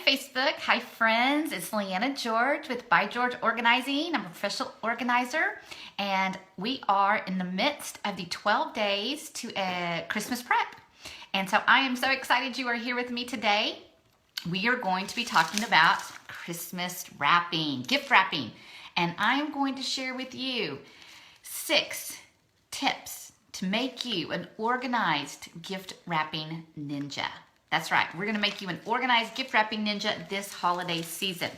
Facebook. Hi, friends. It's Leanna George with By George Organizing. I'm a professional organizer, and we are in the midst of the 12 days to Christmas prep. And so I am so excited you are here with me today. We are going to be talking about Christmas wrapping, gift wrapping, and I am going to share with you 6 tips to make you an organized gift wrapping ninja. That's right, we're gonna make you an organized gift wrapping ninja this holiday season.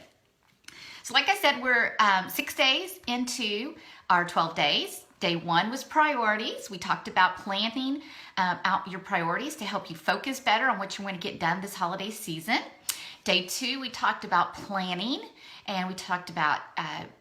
So like I said, we're 6 days into our 12 days. Day 1 was priorities. We talked about planning out your priorities to help you focus better on what you want to get done this holiday season. Day 2, we talked about planning, and we talked about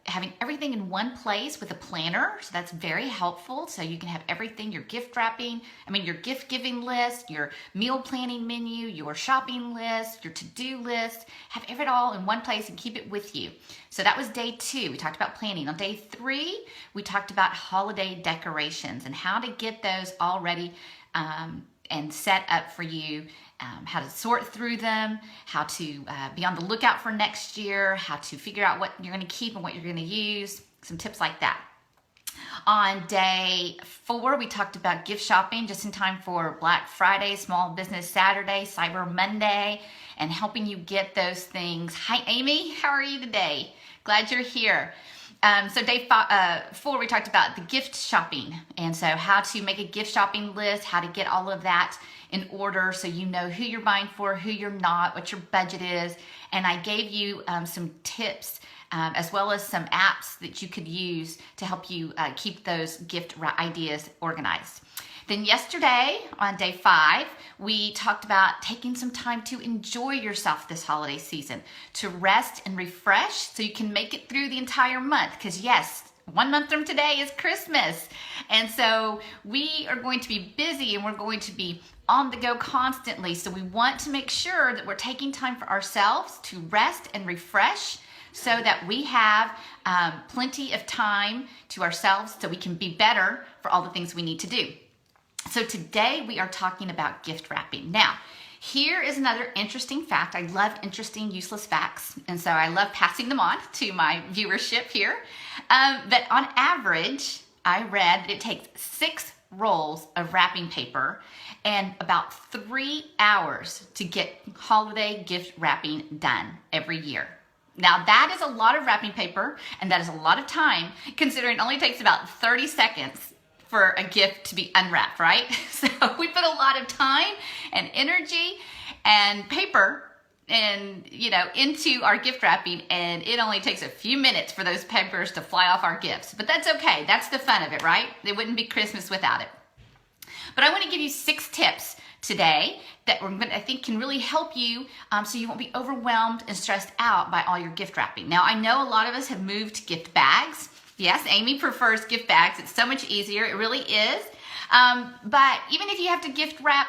having everything in one place with a planner. So that's very helpful. So you can have everything, your gift wrapping, your gift giving list, your meal planning menu, your shopping list, your to-do list, have it all in one place and keep it with you. So that was day 2. We talked about planning. On day 3, we talked about holiday decorations and how to get those all ready and set up for you, how to sort through them, how to be on the lookout for next year, how to figure out what you're going to keep and what you're going to use, some tips like that. On day 4, we talked about gift shopping just in time for Black Friday, Small Business Saturday, Cyber Monday, and helping you get those things. Hi, Amy. How are you today? Glad you're here. So day 4, we talked about the gift shopping, and so how to make a gift shopping list, how to get all of that in order so you know who you're buying for, who you're not, what your budget is, and I gave you some tips as well as some apps that you could use to help you keep those gift ideas organized. Then yesterday, on day 5, we talked about taking some time to enjoy yourself this holiday season, to rest and refresh so you can make it through the entire month. Because yes, 1 month from today is Christmas. And so we are going to be busy and we're going to be on the go constantly. So we want to make sure that we're taking time for ourselves to rest and refresh so that we have plenty of time to ourselves so we can be better for all the things we need to do. So today we are talking about gift wrapping. Now, here is another interesting fact. I love interesting, useless facts, and so I love passing them on to my viewership here. That on average, I read that it takes 6 rolls of wrapping paper and about 3 hours to get holiday gift wrapping done every year. Now that is a lot of wrapping paper, and that is a lot of time, considering it only takes about 30 seconds for a gift to be unwrapped, right? So we put a lot of time and energy and paper into our gift wrapping, and it only takes a few minutes for those papers to fly off our gifts. But that's okay. That's the fun of it, right? It wouldn't be Christmas without it. But I want to give you 6 tips today that I think can really help you so you won't be overwhelmed and stressed out by all your gift wrapping. Now, I know a lot of us have moved to gift bags. Yes, Amy prefers gift bags. It's so much easier. It really is. But even if you have to gift wrap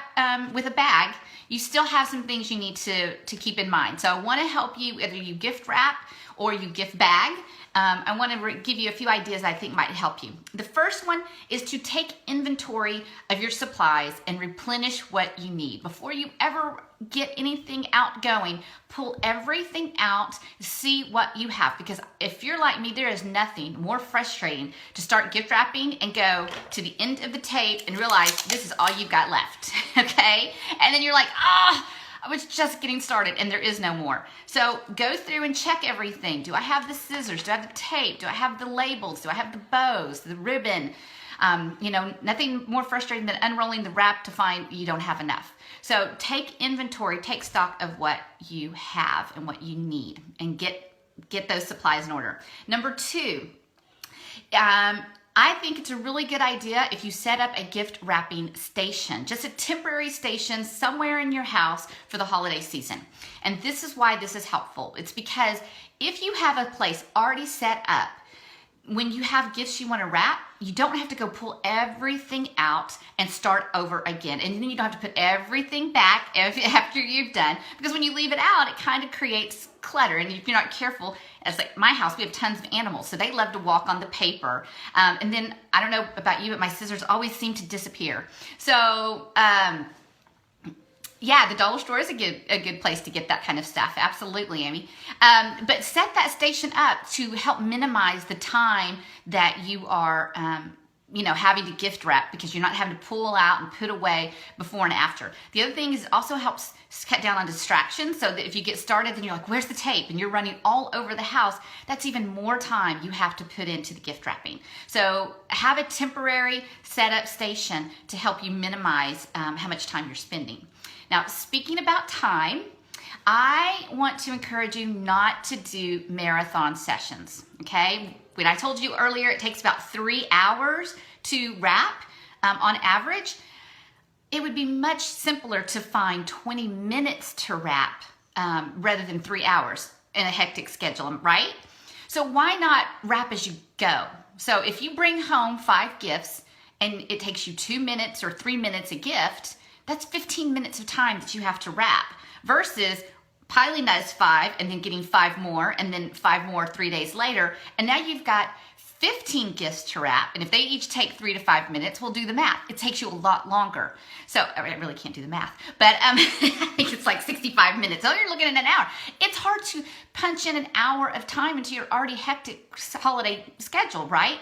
with a bag, you still have some things you need to keep in mind. So I want to help you, whether you gift wrap or you gift bag. I want to give you a few ideas I think might help you. The first one is to take inventory of your supplies and replenish what you need. Before you ever get anything out going, pull everything out, see what you have. Because if you're like me, there is nothing more frustrating to start gift wrapping and go to the end of the tape and realize this is all you've got left, okay? And then you're like, I was just getting started and there is no more. So go through and check everything. Do I have the scissors? Do I have the tape? Do I have the labels? Do I have the bows, the ribbon? Nothing more frustrating than unrolling the wrap to find you don't have enough. So take inventory, take stock of what you have and what you need, and get those supplies in order. Number 2, I think it's a really good idea if you set up a gift wrapping station, just a temporary station somewhere in your house for the holiday season. And this is why this is helpful. It's because if you have a place already set up, when you have gifts you want to wrap, you don't have to go pull everything out and start over again. And then you don't have to put everything back after you've done, because when you leave it out, it kind of creates clutter. And if you're not careful, it's like my house, we have tons of animals, so they love to walk on the paper. And then, I don't know about you, but my scissors always seem to disappear. So Yeah, the dollar store is a good place to get that kind of stuff. Absolutely, Amy. But set that station up to help minimize the time that you are, having to gift wrap, because you're not having to pull out and put away before and after. The other thing is it also helps cut down on distractions, so that if you get started, then you're like, where's the tape? And you're running all over the house. That's even more time you have to put into the gift wrapping. So have a temporary setup station to help you minimize how much time you're spending. Now, speaking about time, I want to encourage you not to do marathon sessions, okay? When I told you earlier, it takes about 3 hours to wrap on average. It would be much simpler to find 20 minutes to wrap rather than 3 hours in a hectic schedule, right? So why not wrap as you go? So if you bring home 5 gifts and it takes you 2 minutes or 3 minutes a gift, that's 15 minutes of time that you have to wrap, versus piling those 5 and then getting 5 more and then 5 more 3 days later. And now you've got 15 gifts to wrap. And if they each take 3 to 5 minutes, we'll do the math. It takes you a lot longer. So I really can't do the math, but I think it's like 65 minutes. Oh, you're looking at an hour. It's hard to punch in an hour of time into your already hectic holiday schedule, right?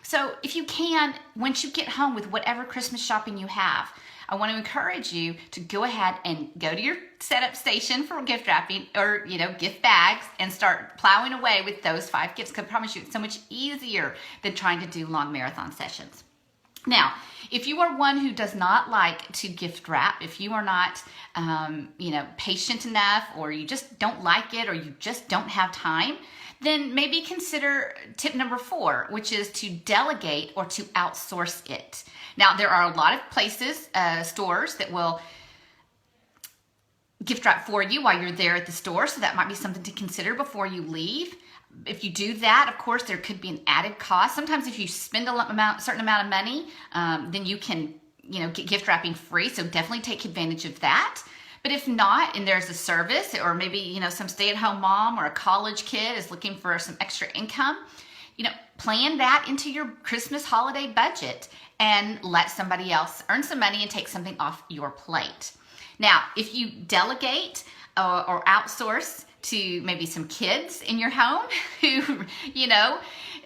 So if you can, once you get home with whatever Christmas shopping you have, I want to encourage you to go ahead and go to your setup station for gift wrapping, or gift bags, and start plowing away with those 5 gifts. Because I promise you, it's so much easier than trying to do long marathon sessions. Now, if you are one who does not like to gift wrap, if you are not, patient enough, or you just don't like it, or you just don't have time, then maybe consider tip number 4, which is to delegate or to outsource it. Now, there are a lot of places, stores, that will gift wrap for you while you're there at the store, so that might be something to consider before you leave. If you do that, of course, there could be an added cost. Sometimes if you spend a certain amount of money, then you can, get gift wrapping free, so definitely take advantage of that. But if not, and there's a service, or maybe, some stay-at-home mom or a college kid is looking for some extra income, plan that into your Christmas holiday budget and let somebody else earn some money and take something off your plate. Now, if you delegate or outsource to maybe some kids in your home who,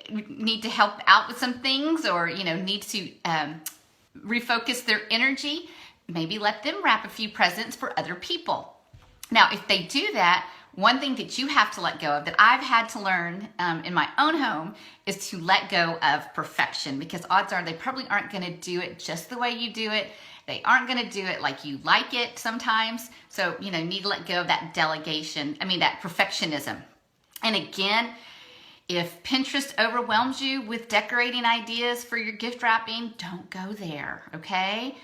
need to help out with some things, or, need to refocus their energy, maybe let them wrap a few presents for other people. Now, if they do that, one thing that you have to let go of, that I've had to learn in my own home, is to let go of perfection, because odds are they probably aren't going to do it just the way you do it. They aren't going to do it like you like it sometimes. So, need to let go of that that perfectionism. And again, if Pinterest overwhelms you with decorating ideas for your gift wrapping, don't go there, okay?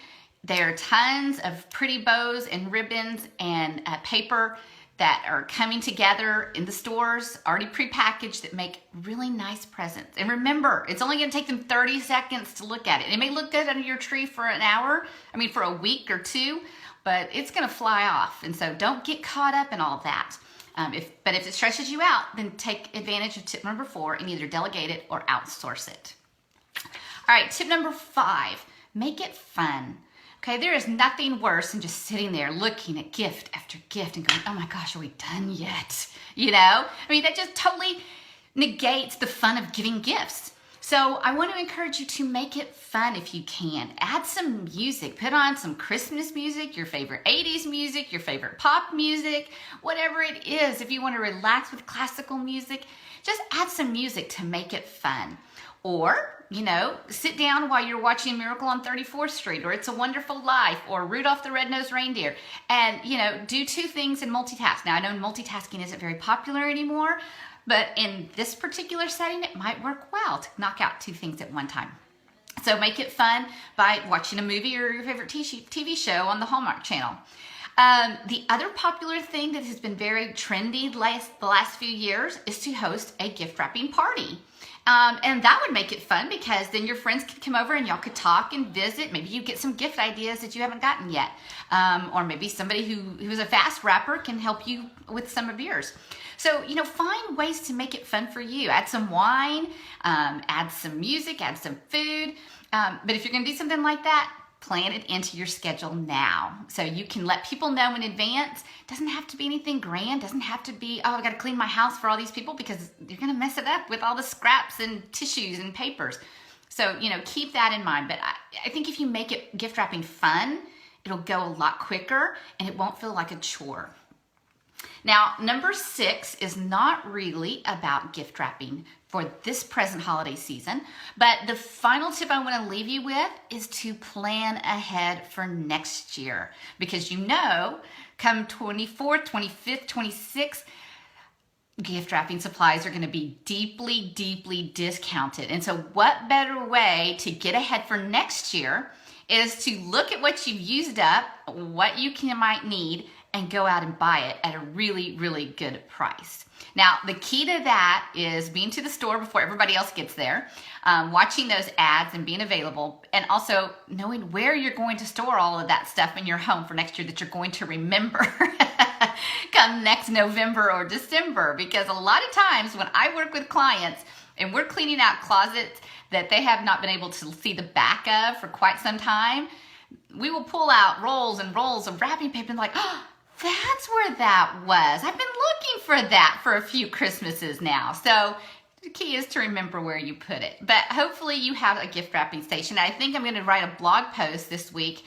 There are tons of pretty bows and ribbons and paper that are coming together in the stores, already prepackaged, that make really nice presents. And remember, it's only going to take them 30 seconds to look at it. It may look good under your tree for an hour, for a week or 2, but it's going to fly off. And so don't get caught up in all of that. But if it stresses you out, then take advantage of tip number 4 and either delegate it or outsource it. All right, tip number 5, make it fun. Okay, there is nothing worse than just sitting there looking at gift after gift and going, oh my gosh, are we done yet? That just totally negates the fun of giving gifts. So I want to encourage you to make it fun if you can. Add some music, put on some Christmas music, your favorite 80s music, your favorite pop music, whatever it is. If you want to relax with classical music, just add some music to make it fun. Or, sit down while you're watching Miracle on 34th Street, or It's a Wonderful Life, or Rudolph the Red-Nosed Reindeer, and, do 2 things and multitask. Now, I know multitasking isn't very popular anymore, but in this particular setting, it might work well to knock out 2 things at one time. So make it fun by watching a movie or your favorite TV show on the Hallmark Channel. The other popular thing that has been very trendy the last few years is to host a gift wrapping party. And that would make it fun, because then your friends could come over and y'all could talk and visit. Maybe you get some gift ideas that you haven't gotten yet. Or maybe somebody who's a fast wrapper can help you with some of yours. So, find ways to make it fun for you. Add some wine, add some music, add some food. But if you're going to do something like that, plan it into your schedule now. So you can let people know in advance. It doesn't have to be anything grand. It doesn't have to be, oh, I got to clean my house for all these people, because you're going to mess it up with all the scraps and tissues and papers. So, keep that in mind. But I think if you make it gift wrapping fun, it'll go a lot quicker and it won't feel like a chore. Now, number 6 is not really about gift wrapping for this present holiday season, but the final tip I want to leave you with is to plan ahead for next year, because come 24th, 25th, 26th, gift wrapping supplies are going to be deeply, deeply discounted. And so what better way to get ahead for next year is to look at what you've used up, what you might need, and go out and buy it at a really, really good price. Now, the key to that is being to the store before everybody else gets there, watching those ads and being available, and also knowing where you're going to store all of that stuff in your home for next year that you're going to remember come next November or December. Because a lot of times when I work with clients and we're cleaning out closets that they have not been able to see the back of for quite some time, we will pull out rolls and rolls of wrapping paper and like, oh, that's where that was. I've been looking for that for a few Christmases now. So the key is to remember where you put it. But hopefully you have a gift wrapping station. I think I'm going to write a blog post this week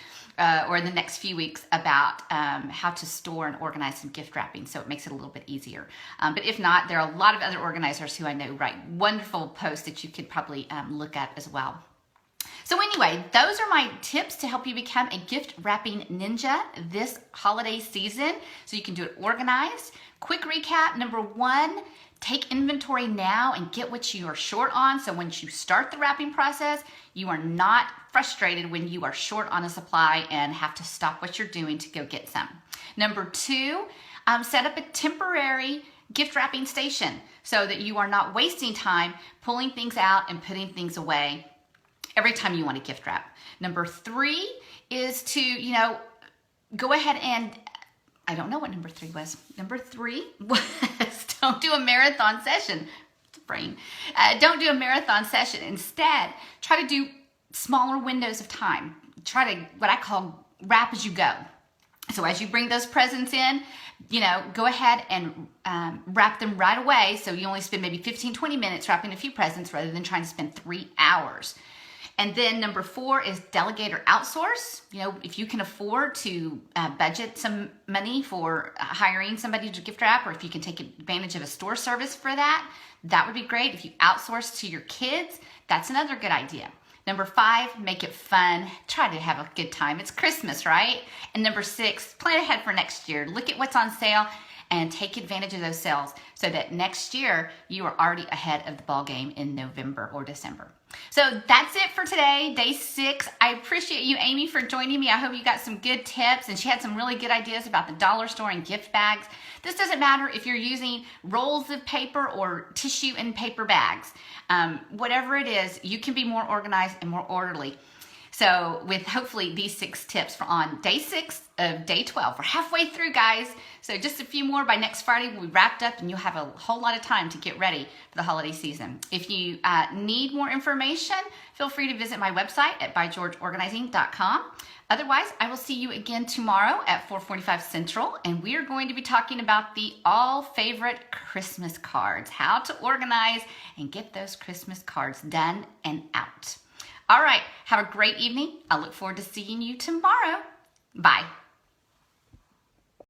or in the next few weeks about how to store and organize some gift wrapping, so it makes it a little bit easier. But if not, there are a lot of other organizers who I know write wonderful posts that you could probably look at as well. So anyway, those are my tips to help you become a gift wrapping ninja this holiday season, so you can do it organized. Quick recap, number 1, take inventory now and get what you are short on, so once you start the wrapping process, you are not frustrated when you are short on a supply and have to stop what you're doing to go get some. Number 2, set up a temporary gift wrapping station so that you are not wasting time pulling things out and putting things away every time you want to gift wrap. Number 3 is to, go ahead and, I don't know what number 3 was. Number 3 was don't do a marathon session. It's a brain. Don't do a marathon session. Instead, try to do smaller windows of time. Try to, what I call, wrap as you go. So as you bring those presents in, go ahead and wrap them right away. So you only spend maybe 15, 20 minutes wrapping a few presents rather than trying to spend 3 hours. And then number 4 is delegate or outsource. If you can afford to budget some money for hiring somebody to gift wrap, or if you can take advantage of a store service for that, that would be great. If you outsource to your kids, that's another good idea. Number 5, make it fun. Try to have a good time. It's Christmas, right? And number 6, plan ahead for next year. Look at what's on sale and take advantage of those sales so that next year you are already ahead of the ball game in November or December. So that's it for today, day 6. I appreciate you, Amy, for joining me. I hope you got some good tips, and she had some really good ideas about the dollar store and gift bags. This doesn't matter if you're using rolls of paper or tissue and paper bags. Whatever it is, you can be more organized and more orderly. So with hopefully these 6 tips on day 6 of day 12. We're halfway through, guys. So just a few more. By next Friday, we'll be wrapped up and you'll have a whole lot of time to get ready for the holiday season. If you need more information, feel free to visit my website at bygeorgeorganizing.com. Otherwise, I will see you again tomorrow at 4:45 Central, and we are going to be talking about the all-favorite Christmas cards, how to organize and get those Christmas cards done and out. All right, have a great evening. I look forward to seeing you tomorrow. Bye.